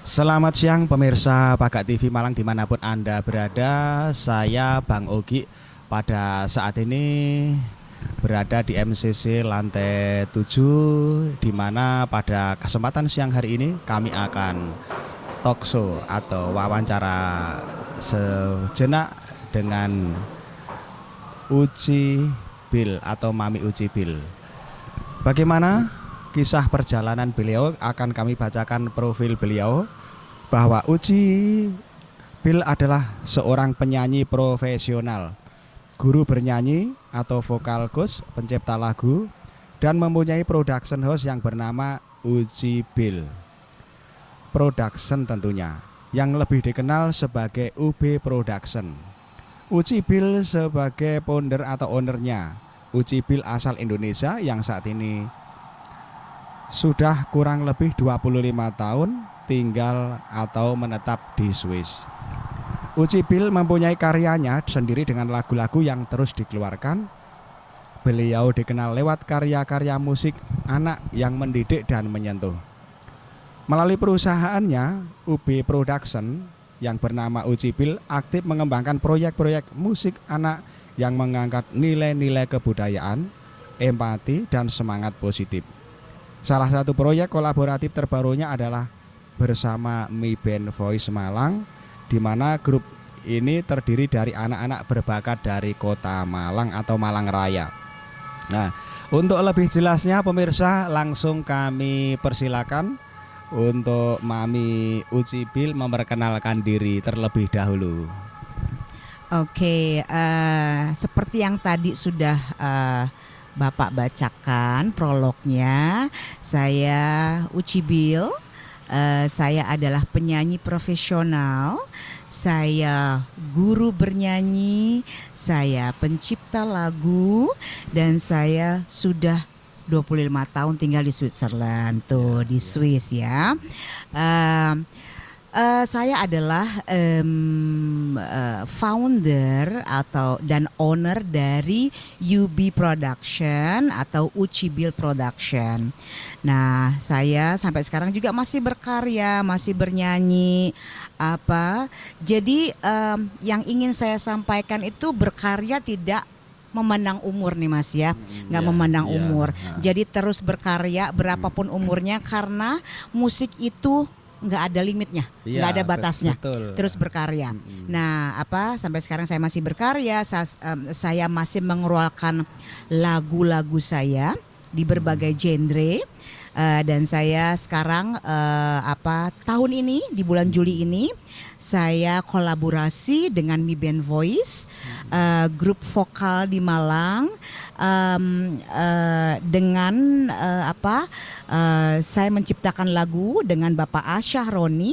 Selamat siang pemirsa Paga TV Malang dimanapun Anda berada. Saya Bang Ogi pada saat ini berada di MCC lantai 7, di mana pada kesempatan siang hari ini kami akan talk show atau wawancara sejenak dengan Uci Bill atau Mami Uci Bill. Bagaimana kisah perjalanan beliau? Akan kami bacakan profil beliau, bahwa Uci Bill adalah seorang penyanyi profesional, guru bernyanyi atau vokal coach, pencipta lagu, dan mempunyai production house yang bernama Uci Bill Production tentunya, yang lebih dikenal sebagai UB Production. Uci Bill sebagai founder atau ownernya. Uci Bill asal Indonesia yang saat ini sudah kurang lebih 25 tahun tinggal atau menetap di Swiss. Uci Bill mempunyai karyanya sendiri dengan lagu-lagu yang terus dikeluarkan. Beliau dikenal lewat karya-karya musik anak yang mendidik dan menyentuh. Melalui perusahaannya, UB Production yang bernama Uci Bill aktif mengembangkan proyek-proyek musik anak yang mengangkat nilai-nilai kebudayaan, empati, dan semangat positif. Salah satu proyek kolaboratif terbarunya adalah bersama Mi Band Voice Malang, di mana grup ini terdiri dari anak-anak berbakat dari kota Malang atau Malang Raya. Nah, untuk lebih jelasnya pemirsa, langsung kami persilakan untuk Mami Uci Bill memperkenalkan diri terlebih dahulu. Oke, seperti yang tadi sudah Bapak bacakan prolognya, saya Uci Bill. Saya adalah penyanyi profesional, saya guru bernyanyi, saya pencipta lagu, dan saya sudah 25 tahun tinggal di Switzerland, di Swiss ya. Saya adalah founder dan owner dari UB Production atau Uci Bill Production. Nah, saya sampai sekarang juga masih berkarya, masih bernyanyi Jadi yang ingin saya sampaikan itu berkarya tidak memandang umur nih Mas ya, nggak memandang umur. Jadi terus berkarya berapapun umurnya, karena musik itu nggak ada limitnya, nggak ada batasnya. Betul. Terus berkarya. Nah, sampai sekarang saya masih berkarya. Saya masih mengeluarkan lagu-lagu saya di berbagai genre. Dan saya sekarang tahun ini di bulan Juli ini saya kolaborasi dengan Mi Band Voice, grup vokal di Malang, dengan saya menciptakan lagu dengan Bapak Asyah Roni,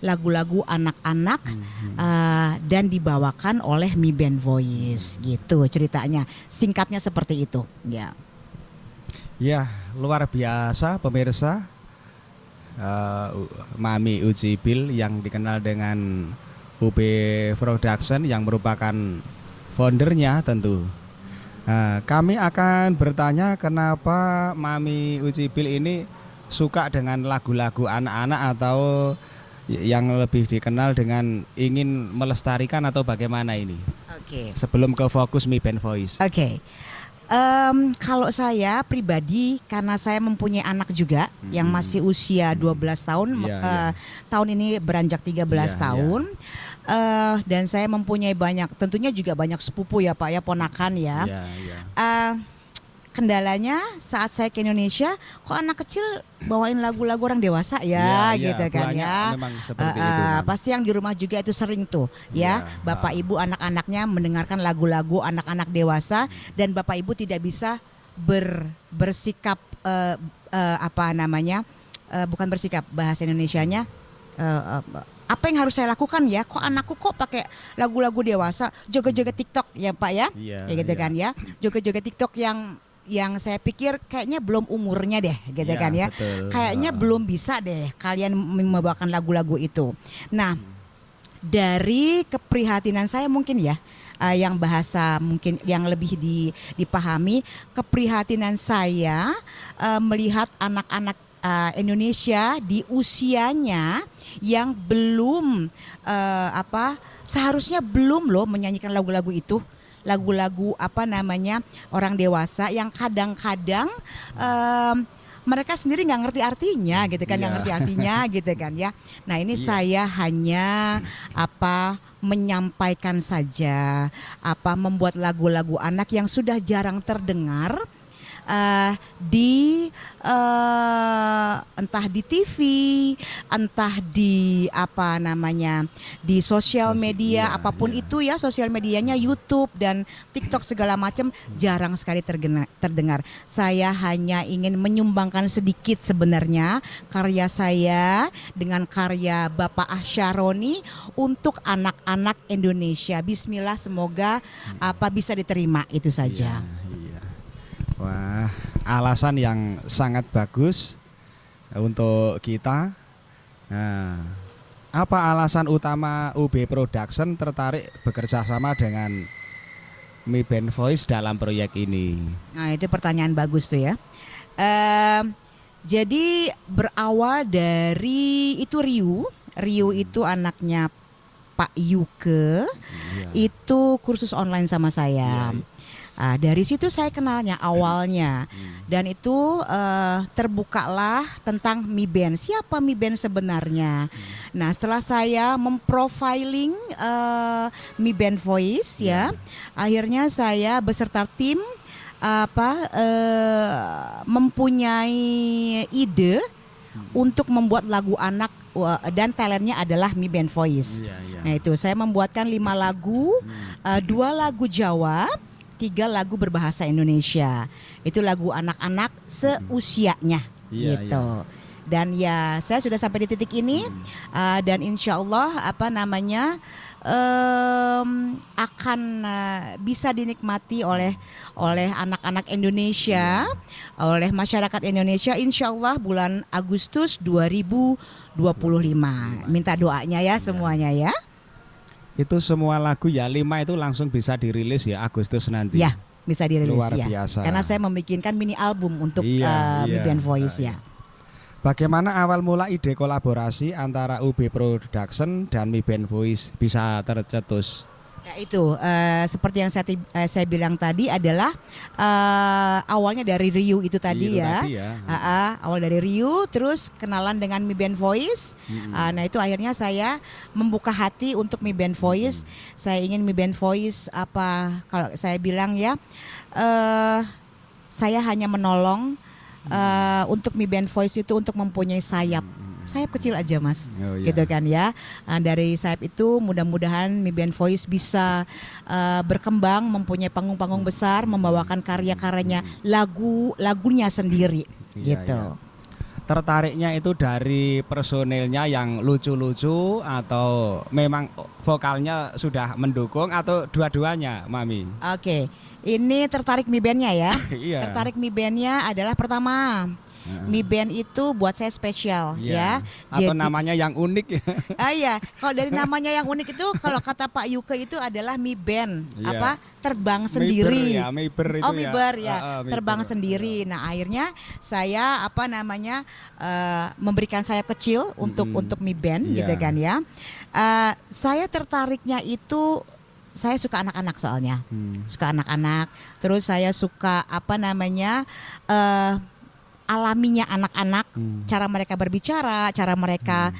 lagu-lagu anak-anak, dan dibawakan oleh Mi Band Voice gitu ceritanya. Singkatnya seperti itu ya. Ya, luar biasa pemirsa. Mami Uci Bill yang dikenal dengan UB Production yang merupakan foundernya tentu. Kami akan bertanya kenapa Mami Uci Bill ini suka dengan lagu-lagu anak-anak atau yang lebih dikenal dengan ingin melestarikan atau bagaimana ini? Oke. Sebelum ke fokus Mi Band Voice. Oke. Kalau saya pribadi, karena saya mempunyai anak juga yang masih usia 12 tahun, tahun ini beranjak 13 tahun. Dan saya mempunyai tentunya juga banyak sepupu ya Pak ya, ponakan ya. Kendalanya saat saya ke Indonesia, kok anak kecil bawain lagu-lagu orang dewasa gitu kan ya. Pasti yang di rumah juga itu sering tuh ya, Bapak Ibu anak-anaknya mendengarkan lagu-lagu anak-anak dewasa, dan Bapak Ibu tidak bisa bersikap bukan bersikap, bahasa Indonesianya apa yang harus saya lakukan ya, kok anakku kok pakai lagu-lagu dewasa, joget-joget TikTok ya Pak ya, kan ya, joget-joget TikTok yang saya pikir kayaknya belum umurnya deh gitu kan ya. Betul. Kayaknya belum bisa deh kalian membawakan lagu-lagu itu. Nah, dari keprihatinan saya mungkin ya, yang bahasa mungkin yang lebih dipahami, keprihatinan saya melihat anak-anak Indonesia di usianya yang belum seharusnya belum loh menyanyikan lagu-lagu itu, lagu-lagu orang dewasa yang kadang-kadang mereka sendiri nggak ngerti artinya gitu kan, nggak Iya. ngerti artinya gitu kan ya. Nah ini Iya. saya hanya menyampaikan saja, membuat lagu-lagu anak yang sudah jarang terdengar di entah di TV, entah di di sosial media, Iya, apapun iya. itu ya, sosial medianya YouTube dan TikTok segala macam jarang sekali terdengar. Saya hanya ingin menyumbangkan sedikit sebenarnya karya saya dengan karya Bapak Asyaroni untuk anak-anak Indonesia. Bismillah, semoga bisa diterima, itu saja. Iya, iya. Wah, alasan yang sangat bagus untuk kita. Nah, apa alasan utama UB Production tertarik bekerja sama dengan Mi Band Voice dalam proyek ini? Nah, itu pertanyaan bagus tuh ya. Jadi berawal dari itu Riu itu anaknya Pak Yuke, Iya. itu kursus online sama saya. Iya. Dari situ saya kenalnya awalnya, dan itu terbukalah tentang Mi Band. Siapa Mi Band sebenarnya? Nah, setelah saya memprofiling Mi Band Voice ya, akhirnya saya beserta tim mempunyai ide untuk membuat lagu anak, dan talentnya adalah Mi Band Voice. Iya, iya. Nah itu saya membuatkan 5 lagu, 2 lagu Jawa, 3 lagu berbahasa Indonesia. Itu lagu anak-anak seusianya Iya, gitu. Dan ya saya sudah sampai di titik ini, dan insya Allah akan bisa dinikmati oleh anak-anak Indonesia, oleh masyarakat Indonesia, insya Allah bulan Agustus 2025. Minta doanya ya semuanya ya. Itu semua lagu ya 5 itu langsung bisa dirilis ya Agustus nanti. Ya, bisa dirilis Luar ya. biasa. Karena saya membikinkan mini album untuk Mi Iya. Band Voice ya. Bagaimana awal mula ide kolaborasi antara UB Production dan Mi Band Voice bisa tercetus? Ya itu seperti yang saya bilang tadi adalah awalnya dari Riu itu tadi ya. Awal dari Riu, terus kenalan dengan Mi Band Voice. Nah itu akhirnya saya membuka hati untuk Mi Band Voice. Saya ingin Mi Band Voice kalau saya bilang ya, saya hanya menolong untuk Mi Band Voice itu untuk mempunyai sayap kecil aja mas, gitu kan ya. Dari sayap itu mudah-mudahan Mi Band Voice bisa berkembang, mempunyai panggung-panggung besar, membawakan karya-karyanya, lagunya sendiri, gitu. Iya. Tertariknya itu dari personilnya yang lucu-lucu atau memang vokalnya sudah mendukung atau dua-duanya, Mami? Oke, ini tertarik Mi Bandnya ya. Iya. Tertarik Mi Bandnya adalah pertama, Mi Band itu buat saya spesial ya. Atau namanya yang unik ya. Iya, kalau dari namanya yang unik itu, kalau kata Pak Yuke itu adalah Mi Band, terbang sendiri. Miber itu Miber ya, Miber. terbang sendiri. Nah akhirnya saya memberikan sayap kecil untuk Mi Band, gitu kan ya. Saya tertariknya itu, saya suka anak-anak soalnya, suka anak-anak. Terus saya suka alaminya anak-anak, cara mereka berbicara, cara mereka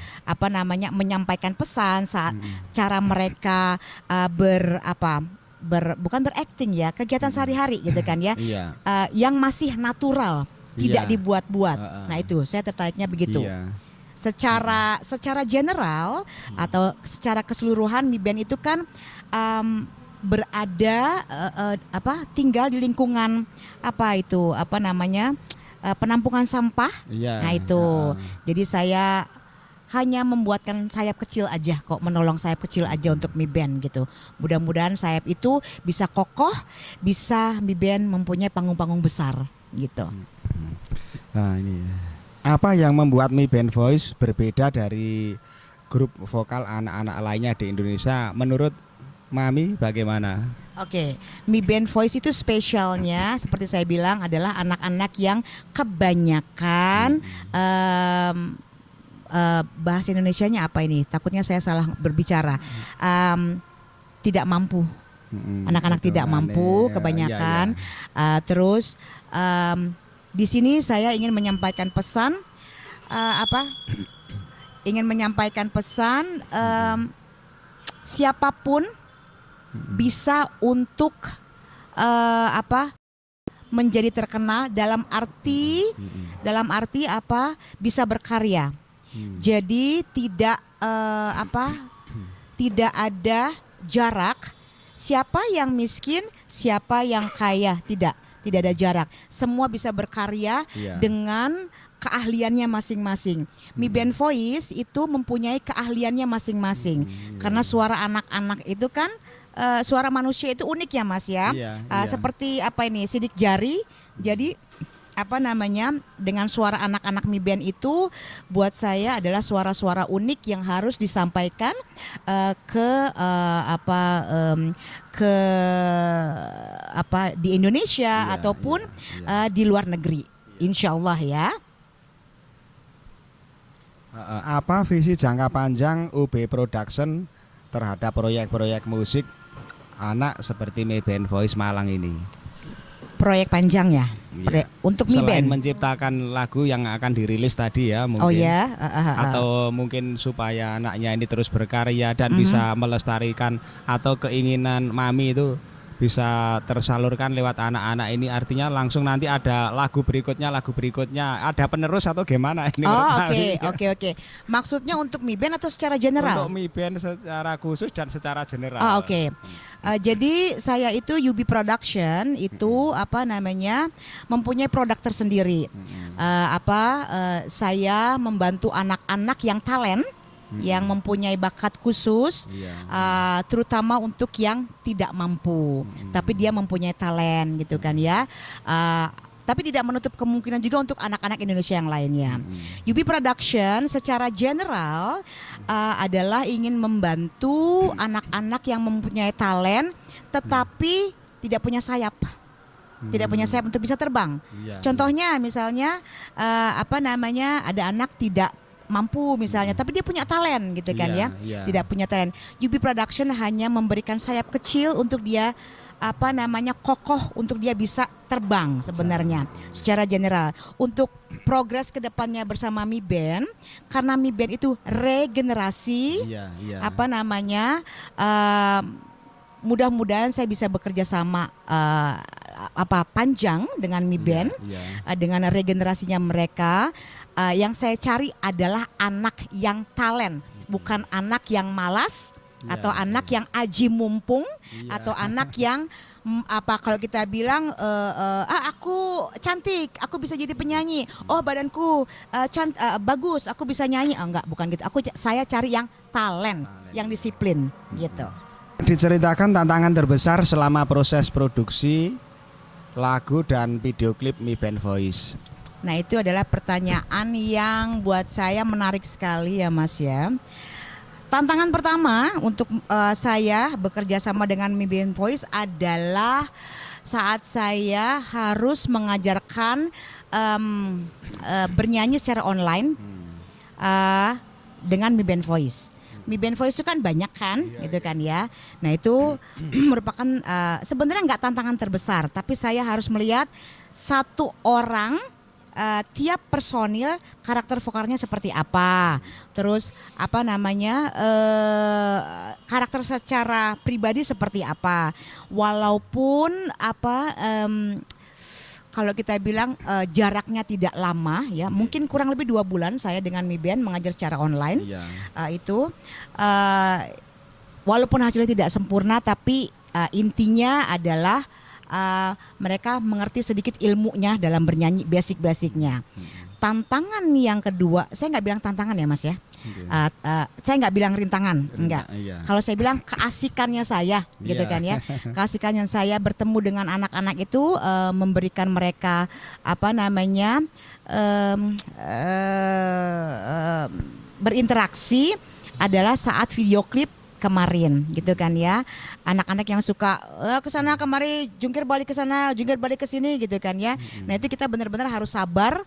menyampaikan pesan, cara mereka bukan berakting ya, kegiatan sehari-hari gitu kan ya, yang masih natural, tidak dibuat-buat. Nah itu saya tertariknya begitu. Secara general atau secara keseluruhan Mi Band itu kan berada tinggal di lingkungan penampungan sampah. Nah itu. Jadi saya hanya membuatkan sayap kecil aja kok, menolong sayap kecil aja untuk Mi Band gitu. Mudah-mudahan sayap itu bisa kokoh, bisa Mi Band mempunyai panggung-panggung besar gitu. Nah, ini apa yang membuat Mi Band Voice berbeda dari grup vokal anak-anak lainnya di Indonesia menurut Mami bagaimana? Oke, Mi Band Voice itu spesialnya seperti saya bilang adalah anak-anak yang kebanyakan bahasa Indonesianya apa ini? Takutnya saya salah berbicara. Tidak mampu. Anak-anak tidak mampu kebanyakan. Terus di sini saya ingin menyampaikan pesan ingin menyampaikan pesan siapapun bisa untuk menjadi terkenal dalam arti apa? Bisa berkarya. Jadi tidak tidak ada jarak siapa yang miskin, siapa yang kaya, tidak ada jarak. Semua bisa berkarya dengan keahliannya masing-masing. Mi Band Voice itu mempunyai keahliannya masing-masing. Karena suara anak-anak itu kan suara manusia itu unik ya Mas ya. Seperti apa ini, sidik jari. Jadi dengan suara anak-anak Mi Band itu buat saya adalah suara-suara unik yang harus disampaikan di Indonesia ataupun di luar negeri. Insya Allah ya. Apa visi jangka panjang UB Production terhadap proyek-proyek musik anak seperti Mi Band Voice Malang ini? Proyek panjang ya. Untuk Mi Selain Band menciptakan lagu yang akan dirilis tadi ya mungkin. Oh ya. Atau mungkin supaya anaknya ini terus berkarya dan bisa melestarikan, atau keinginan Mami itu bisa tersalurkan lewat anak-anak ini, artinya langsung nanti ada lagu berikutnya, ada penerus atau gimana ini? Oke. Maksudnya untuk Mi Band atau secara general? Untuk Mi Band secara khusus dan secara general. Jadi saya itu UB Production itu mempunyai produk tersendiri. Saya membantu anak-anak yang talent, yang mempunyai bakat khusus, terutama untuk yang tidak mampu, tapi dia mempunyai talent gitu kan ya. Tapi tidak menutup kemungkinan juga untuk anak-anak Indonesia yang lainnya. UB Production secara general adalah ingin membantu anak-anak yang mempunyai talent tetapi tidak punya sayap. Tidak punya sayap untuk bisa terbang. Contohnya misalnya ada anak tidak mampu misalnya, tapi dia punya talent gitu kan tidak punya talent. UB Production hanya memberikan sayap kecil untuk dia kokoh untuk dia bisa terbang sebenarnya secara general. Untuk progres kedepannya bersama Mi Band, karena Mi Band itu regenerasi, mudah-mudahan saya bisa bekerja sama panjang dengan Mi Band, dengan regenerasinya mereka. Yang saya cari adalah anak yang talent, bukan anak yang malas atau anak yang aji mumpung, atau anak yang kalau kita bilang aku cantik, aku bisa jadi penyanyi, badanku bagus, aku bisa nyanyi. Enggak, bukan gitu. Saya cari yang talent, yang disiplin gitu. Diceritakan tantangan terbesar selama proses produksi lagu dan video klip Mi Band Voice. Nah, itu adalah pertanyaan yang buat saya menarik sekali ya Mas ya. Tantangan pertama untuk saya bekerja sama dengan Mi Band Voice adalah saat saya harus mengajarkan bernyanyi secara online dengan Mi Band Voice. Mi Band Voice itu kan banyak kan, gitu kan ya. Nah itu merupakan sebenarnya nggak tantangan terbesar, tapi saya harus melihat satu orang, tiap personil karakter vokalnya seperti apa, terus karakter secara pribadi seperti apa. Walaupun kalau kita bilang jaraknya tidak lama ya, mungkin kurang lebih 2 bulan saya dengan Mi Band mengajar secara online. Walaupun hasilnya tidak sempurna, tapi intinya adalah mereka mengerti sedikit ilmunya dalam bernyanyi, basic-basicnya. Tantangan yang kedua, saya nggak bilang tantangan ya Mas ya. Saya nggak bilang rintangan, enggak. Kalau saya bilang keasikannya saya, gitu kan ya. Keasikannya saya bertemu dengan anak-anak itu, memberikan mereka berinteraksi adalah saat video klip kemarin gitu kan ya. Anak-anak yang suka ke sana kemari, jungkir balik ke sana, jungkir balik ke sini gitu kan ya. Nah, itu kita benar-benar harus sabar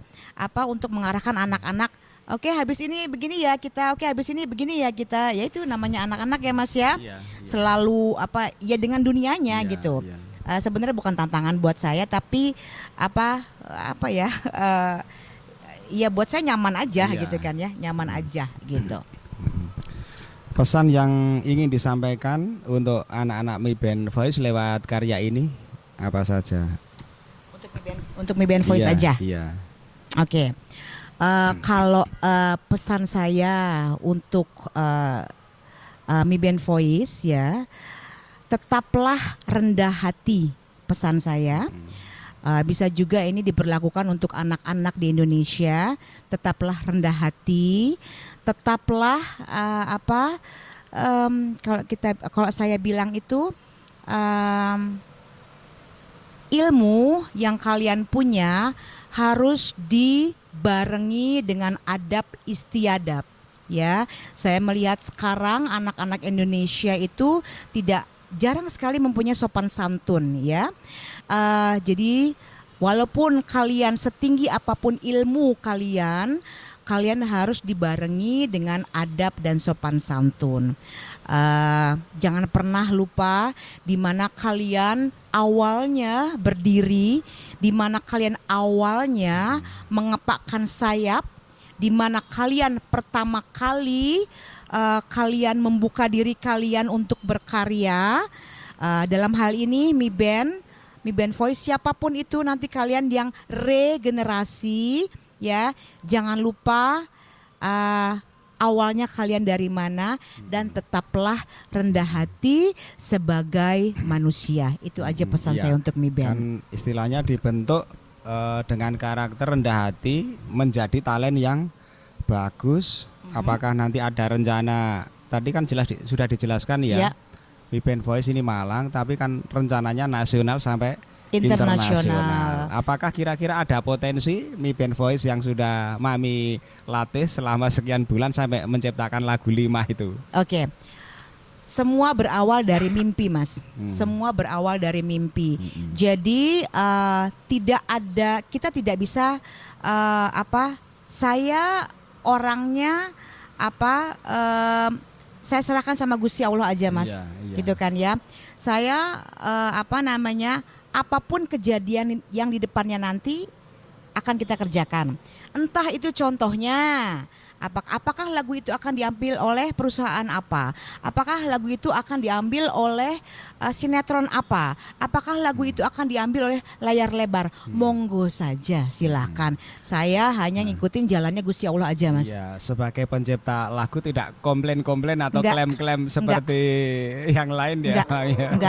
untuk mengarahkan anak-anak. Oke, habis ini begini ya kita. Oke, habis ini begini ya kita. Ya itu namanya anak-anak ya Mas ya. Iya, iya. Selalu ya dengan dunianya Iya, gitu. iya. Sebenarnya bukan tantangan buat saya, tapi ya ya buat saya nyaman aja Iya. gitu kan ya, nyaman aja gitu. Pesan yang ingin disampaikan untuk anak-anak Mi Band Voice lewat karya ini apa saja? Untuk Mi Band Voice Iya, aja. Iya. Oke. Kalau pesan saya untuk Mi Band Voice ya, tetaplah rendah hati, pesan saya. Bisa juga ini diberlakukan untuk anak-anak di Indonesia. Tetaplah rendah hati, tetaplah kalau saya bilang itu ilmu yang kalian punya harus dibarengi dengan adab istiadab. Ya, saya melihat sekarang anak-anak Indonesia itu jarang sekali mempunyai sopan santun ya. Jadi walaupun kalian setinggi apapun ilmu kalian harus dibarengi dengan adab dan sopan santun. Jangan pernah lupa di mana kalian awalnya berdiri, di mana kalian awalnya mengepakkan sayap, di mana kalian pertama kali kalian membuka diri kalian untuk berkarya. Dalam hal ini Mi Band Voice, siapapun itu nanti kalian yang regenerasi ya, jangan lupa awalnya kalian dari mana, dan tetaplah rendah hati sebagai manusia. Itu aja pesan saya untuk Mi Band. Kan istilahnya dibentuk dengan karakter rendah hati menjadi talent yang bagus. Apakah nanti ada rencana? Tadi kan sudah dijelaskan ya. Mi Band Voice ini Malang, tapi kan rencananya nasional sampai internasional. Apakah kira-kira ada potensi Mi Band Voice yang sudah Mami latih selama sekian bulan sampai menciptakan lagu 5 itu? Oke. Semua berawal dari mimpi, Mas. Semua berawal dari mimpi. Jadi kita tidak bisa saya orangnya saya serahkan sama Gusti Allah aja, Mas. Iya. Gitu kan ya. Saya apapun kejadian yang di depannya nanti akan kita kerjakan. Entah itu contohnya apakah lagu itu akan diambil oleh perusahaan apa? Apakah lagu itu akan diambil oleh sinetron apa? Apakah lagu itu akan diambil oleh layar lebar? Monggo saja, silakan. Saya hanya ngikutin jalannya Gusti Allah aja, Mas. Iya, sebagai pencipta lagu tidak komplain-komplain atau Enggak. klaim-klaim seperti yang lain ya.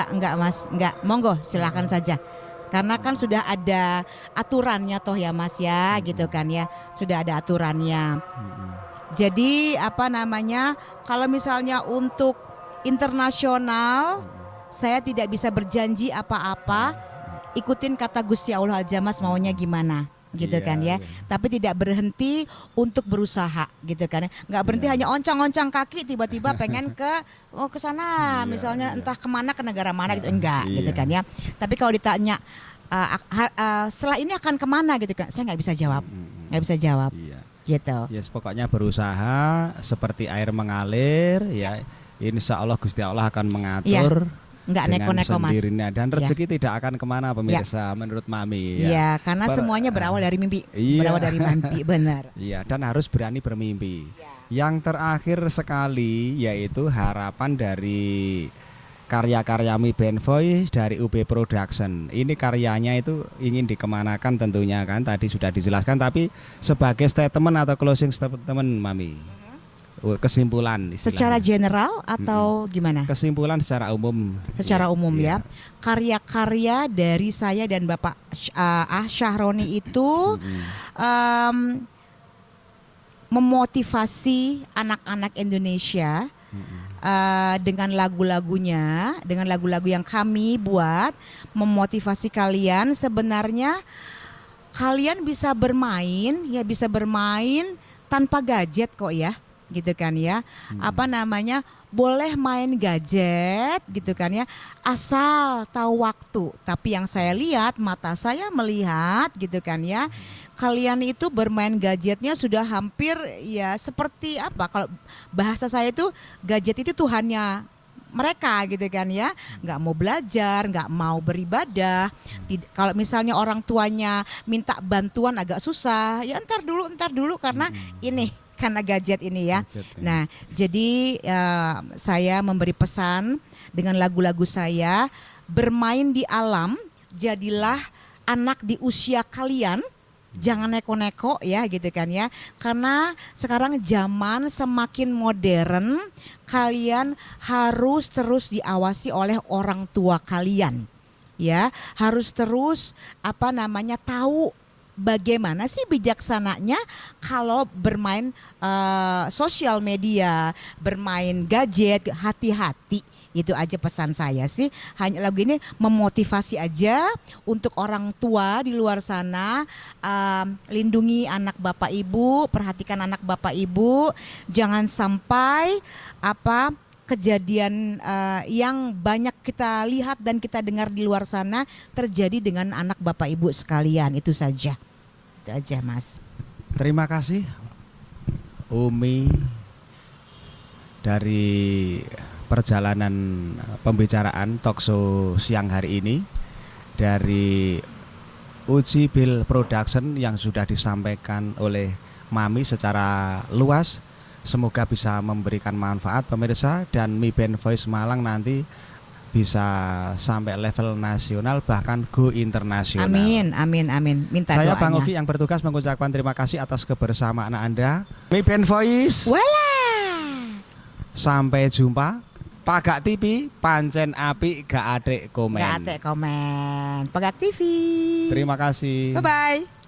Enggak, Mas. Enggak, monggo silakan saja. Karena kan sudah ada aturannya toh ya, Mas ya, gitu kan ya. Sudah ada aturannya. Jadi kalau misalnya untuk internasional saya tidak bisa berjanji apa-apa. Ikutin kata Gusti Allah aja, Mas, maunya gimana gitu kan ya. Tapi tidak berhenti untuk berusaha gitu kan ya. Nggak berhenti hanya oncang-oncang kaki tiba-tiba pengen ke sana misalnya entah kemana, ke negara mana gitu, enggak gitu kan ya. Tapi kalau ditanya setelah ini akan kemana gitu kan, saya nggak bisa jawab. Gitu. Yes, pokoknya berusaha seperti air mengalir ya. Insya Allah Gusti Allah akan mengatur. Nggak neko-neko, Mas. Sendirinya. Dan rezeki tidak akan kemana pemirsa menurut Mami. Iya, karena semuanya berawal dari mimpi. Berawal dari mimpi, benar. Iya, dan harus berani bermimpi. Yang terakhir sekali yaitu harapan dari karya-karya Mi Band Voice dari UB Production. Ini karyanya itu ingin dikemanakan tentunya kan, tadi sudah dijelaskan, tapi sebagai statement atau closing statement Mami, kesimpulan istilahnya. Secara general atau gimana? Kesimpulan secara umum. Secara umum ya. Karya-karya dari saya dan Bapak Syahroni itu memotivasi anak-anak Indonesia dengan lagu-lagunya, dengan lagu-lagu yang kami buat, memotivasi kalian. Sebenarnya kalian bisa bermain tanpa gadget kok ya. gitu kan ya. Apa namanya? Boleh main gadget gitu kan ya, asal tahu waktu. Tapi yang saya lihat, mata saya melihat gitu kan ya, kalian itu bermain gadgetnya sudah hampir ya seperti apa, kalau bahasa saya itu gadget itu Tuhannya mereka gitu kan ya, nggak mau belajar, nggak mau beribadah. Kalau misalnya orang tuanya minta bantuan agak susah, ya entar dulu karena ini karena gadget ini ya. Gadget, ya. Nah, jadi saya memberi pesan dengan lagu-lagu saya, bermain di alam, jadilah anak di usia kalian. Jangan neko-neko ya gitu kan ya. Karena sekarang zaman semakin modern, kalian harus terus diawasi oleh orang tua kalian. Ya, harus terus apa namanya tahu bagaimana sih bijaksananya kalau bermain sosial media, bermain gadget, hati-hati. Itu aja pesan saya sih. Hanya lagu ini memotivasi aja untuk orang tua di luar sana, lindungi anak bapak ibu, perhatikan anak bapak ibu, jangan sampai apa kejadian yang banyak kita lihat dan kita dengar di luar sana terjadi dengan anak bapak ibu sekalian. Itu saja. Itu aja Mas. Terima kasih Umi dari perjalanan pembicaraan talkshow siang hari ini dari Uci Bill Production yang sudah disampaikan oleh Mami secara luas. Semoga bisa memberikan manfaat pemirsa, dan Mi Band Voice Malang nanti bisa sampai level nasional bahkan go internasional. Amin, amin, amin. Minta Saya doanya. Bang Ogi yang bertugas mengucapkan terima kasih atas kebersamaan Anda. Mi Band Voice. Wala. Sampai jumpa. Pagak TV pancen api gak adek komen. Gak ada komen. Pegak TV. Terima kasih. Bye bye.